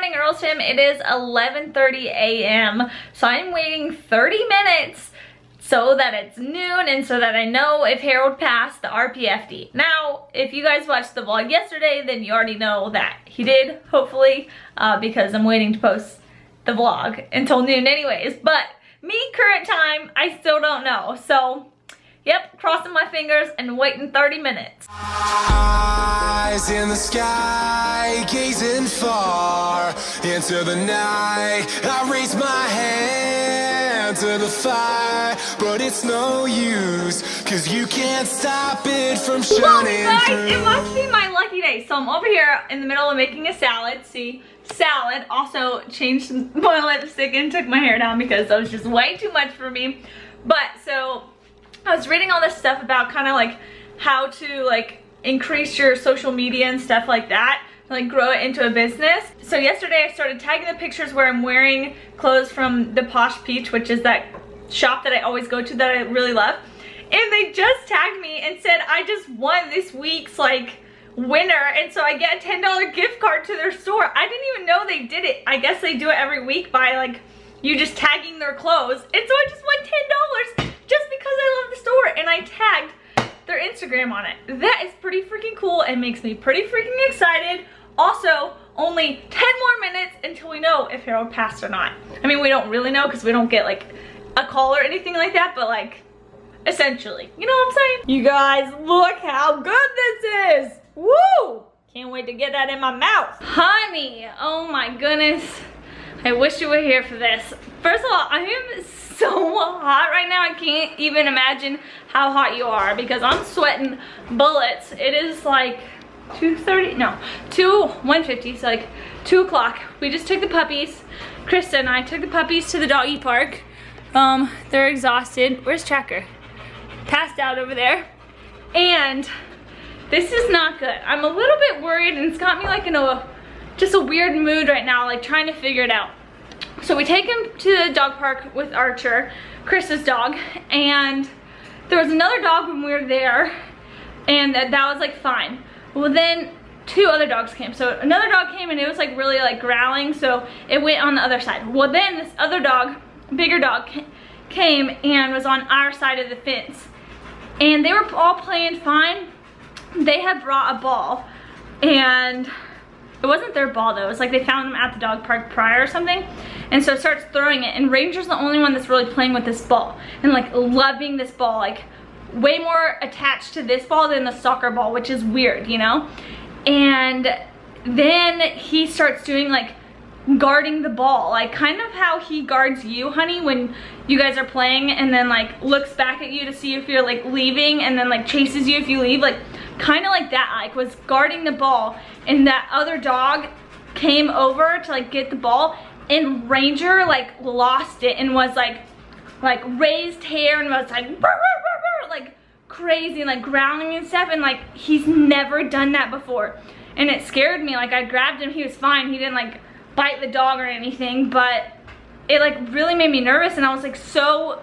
morning, girls. Tim. It is 11:30 a.m. So I'm waiting 30 minutes so that it's noon and so that I know if Harold passed the RPFD. Now, if you guys watched the vlog yesterday, then you already know that he did, hopefully, because I'm waiting to post the vlog until noon anyways. But me, current time, I still don't know. So, yep, crossing my fingers and waiting 30 minutes. Eyes in the sky, gazing far into the night. I raise my hand to the fire, but it's no use, cause you can't stop it from shining through. It must be my lucky day. So I'm over here in the middle of making a salad. See, salad. Also changed my lipstick and took my hair down because that was just way too much for me. But so I was reading all this stuff about kind of like how to like increase your social media and stuff like that, like grow it into a business. So yesterday I started tagging the pictures where I'm wearing clothes from the Posh Peach, which is that shop that I always go to that I really love. And they just tagged me and said I just won this week's like winner, and so I get a $10 gift card to their store. I didn't even know they did it. I guess they do it every week by like you just tagging their clothes. And so I just won $10 just because I love the store and I tagged their Instagram on it. That is pretty freaking cool and makes me pretty freaking excited. Also, only 10 more minutes until we know if Harold passed or not. I mean, we don't really know because we don't get like a call or anything like that, but like essentially, you know what I'm saying? You guys, look how good this is. Woo! Can't wait to get that in my mouth. Honey, oh my goodness. I wish you were here for this. First of all, I am so hot right now. I can't even imagine how hot you are because I'm sweating bullets. It is like 2:30, no, 1:50, so like 2 o'clock. We just took the puppies. Krista and I took the puppies to the doggy park. They're exhausted. Where's Tracker? Passed out over there. And this is not good. I'm a little bit worried and it's got me like in just a weird mood right now, like trying to figure it out. So we take him to the dog park with Archer, Chris's dog, and there was another dog when we were there, and that was like fine. Well, then 2 other dogs came. So another dog came and it was like really like growling, so it went on the other side. Well, then this other dog, bigger dog, came and was on our side of the fence, and they were all playing fine. They had brought a ball, and it wasn't their ball though. It was like they found them at the dog park prior or something. And so it starts throwing it, and Ranger's the only one that's really playing with this ball and like loving this ball, like way more attached to this ball than the soccer ball, which is weird, you know? And then he starts doing like guarding the ball, like kind of how he guards you, honey, when you guys are playing, and then like looks back at you to see if you're like leaving, and then like chases you if you leave, like kind of like that, like was guarding the ball. And that other dog came over to like get the ball, and Ranger like lost it and was like raised hair and was like burr, burr, burr, burr, like crazy and like growling and stuff, and like he's never done that before. And it scared me. Like I grabbed him, he was fine, he didn't like bite the dog or anything, but it like really made me nervous, and I was like so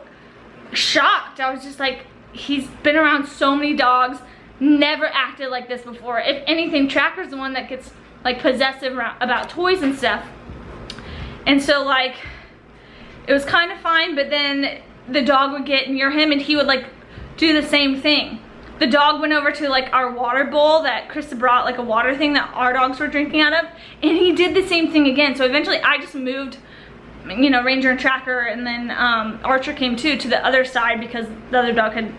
shocked. I was just like, he's been around so many dogs, never acted like this before. If anything, Tracker's the one that gets like possessive about toys and stuff. And so like it was kind of fine, but then the dog would get near him and he would like do the same thing. The dog went over to like our water bowl that Krista brought, like a water thing that our dogs were drinking out of, and he did the same thing again. So eventually I just moved, you know, Ranger and Tracker, and then Archer came too to the other side because the other dog had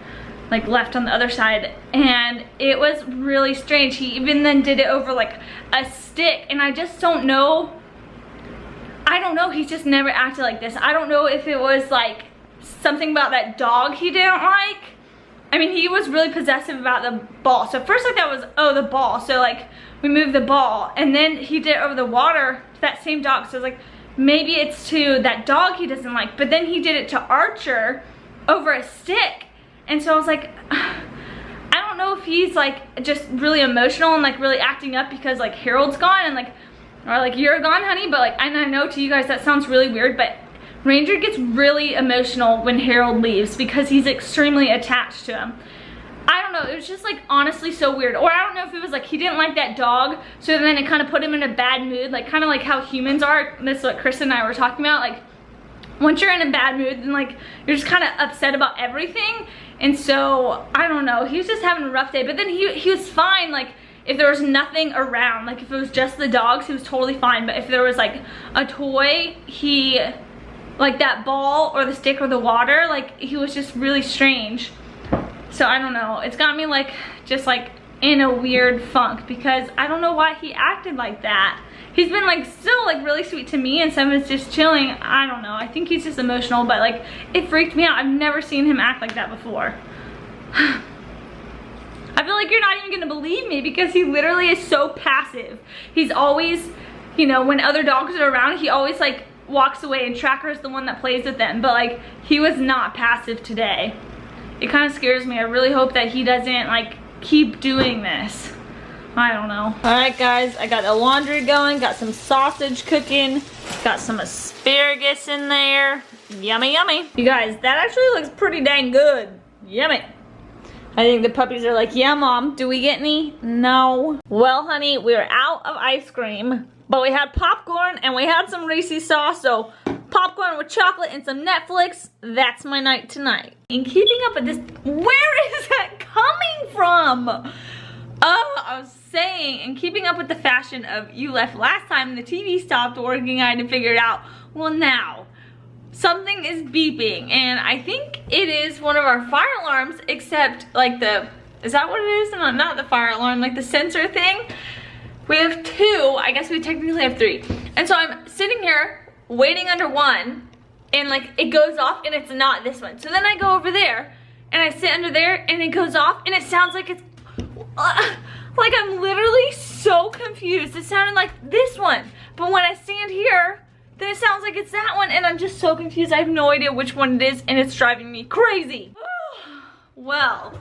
like left on the other side. And it was really strange. He even then did it over like a stick, and I just don't know. I don't know, he's just never acted like this. I don't know if it was like something about that dog he didn't like. I mean, he was really possessive about the ball. So first I thought it was, oh, the ball. So like we moved the ball, and then he did it over the water to that same dog. So I was like, maybe it's to that dog he doesn't like. But then he did it to Archer over a stick. And so I was like, I don't know if he's like just really emotional and like really acting up because like Harold's gone, and like, or like you're gone, honey. But like, and I know to you guys that sounds really weird, but Ranger gets really emotional when Harold leaves because he's extremely attached to him. I don't know, it was just like honestly so weird. Or I don't know if it was like he didn't like that dog, so then it kind of put him in a bad mood, like kind of like how humans are. This is what Chris and I were talking about, like once you're in a bad mood, then like you're just kind of upset about everything. And so I don't know, he was just having a rough day, but then he was fine. Like if there was nothing around, like if it was just the dogs, he was totally fine. But if there was like a toy, like that ball or the stick or the water, like he was just really strange. So I don't know, it's got me like just like in a weird funk because I don't know why he acted like that. He's been like still like really sweet to me and some is just chilling. I don't know, I think he's just emotional, but like it freaked me out. I've never seen him act like that before. I feel like you're not even gonna believe me because he literally is so passive. He's always, you know, when other dogs are around, he always like walks away, and Tracker is the one that plays with them, but like he was not passive today. It kind of scares me. I really hope that he doesn't like keep doing this. I don't know. All right guys, I got the laundry going, got some sausage cooking, got some asparagus in there. Yummy, yummy. You guys, that actually looks pretty dang good. Yummy. I think the puppies are like, yeah mom, do we get any? No. Well honey, we're out of ice cream, but we had popcorn and we had some Reese's sauce, so popcorn with chocolate and some Netflix, that's my night tonight. And keeping up with this, where is that coming from? I was saying, and keeping up with the fashion of you left last time and the TV stopped working, I had to figure it out. Well now, something is beeping, and I think it is one of our fire alarms, except like is that what it is? No, not the fire alarm, like the sensor thing. We have two, I guess we technically have three. And so I'm sitting here waiting under one, and like it goes off and it's not this one. So then I go over there and I sit under there and it goes off and it sounds like it's, like I'm literally so confused. It sounded like this one, but when I stand here, then it sounds like it's that one, and I'm just so confused. I have no idea which one it is, and it's driving me crazy. Well,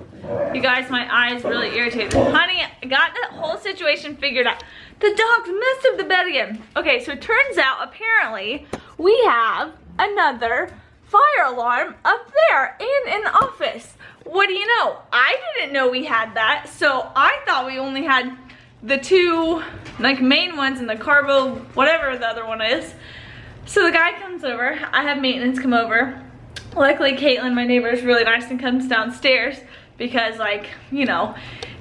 you guys, my eye is really irritated. Honey, I got the whole situation figured out. The dogs messed up the bed again. Okay, so it turns out, apparently, we have another fire alarm up there and in the office. What do you know? I didn't know we had that, so I thought we only had the two like main ones and the carbo, whatever the other one is. So the guy comes over, I have maintenance come over. Luckily Caitlin, my neighbor, is really nice and comes downstairs because like, you know,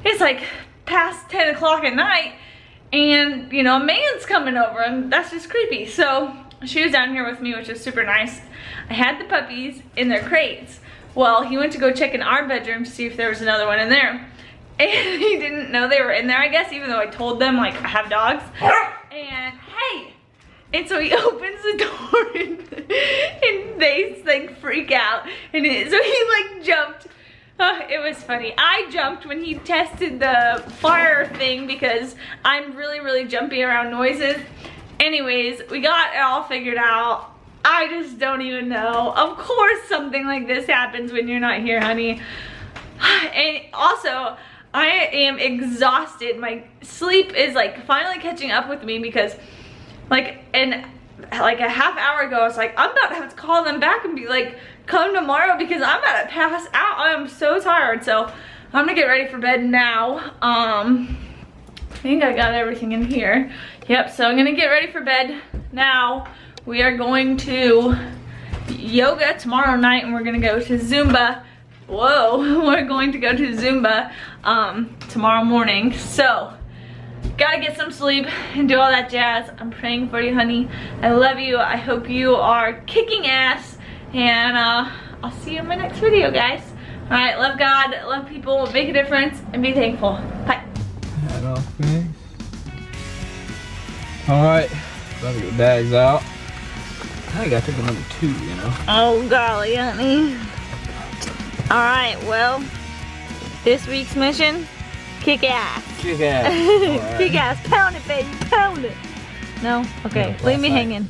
it's like past 10 o'clock at night and you know, a man's coming over and that's just creepy. So she was down here with me, which is super nice. I had the puppies in their crates. Well, he went to go check in our bedroom to see if there was another one in there. And he didn't know they were in there, I guess, even though I told them, like, I have dogs. And, hey! And so he opens the door and they, like, freak out. And so he, like, jumped. It was funny. I jumped when he tested the fire thing because I'm really, really jumpy around noises. Anyways, we got it all figured out. I just don't even know. Of course something like this happens when you're not here, honey. And also, I am exhausted. My sleep is like finally catching up with me because like a half hour ago I was like, I'm about to have to call them back and be like, come tomorrow because I'm about to pass out. I am so tired. So I'm gonna get ready for bed now. I think I got everything in here. Yep, so I'm gonna get ready for bed now. We are going to yoga tomorrow night and we're gonna go to Zumba. Whoa, we're going to go to Zumba tomorrow morning. So, gotta get some sleep and do all that jazz. I'm praying for you, honey. I love you. I hope you are kicking ass. And I'll see you in my next video, guys. Alright, love God, love people, make a difference, and be thankful. Bye. Head off, guys. Alright, gotta get the bags out. I gotta take another 2, you know. Oh golly, honey. Alright, well, this week's mission, kick ass. Kick ass. Right. Kick ass, pound it, baby, pound it. No? Okay, No, leave me right. hanging.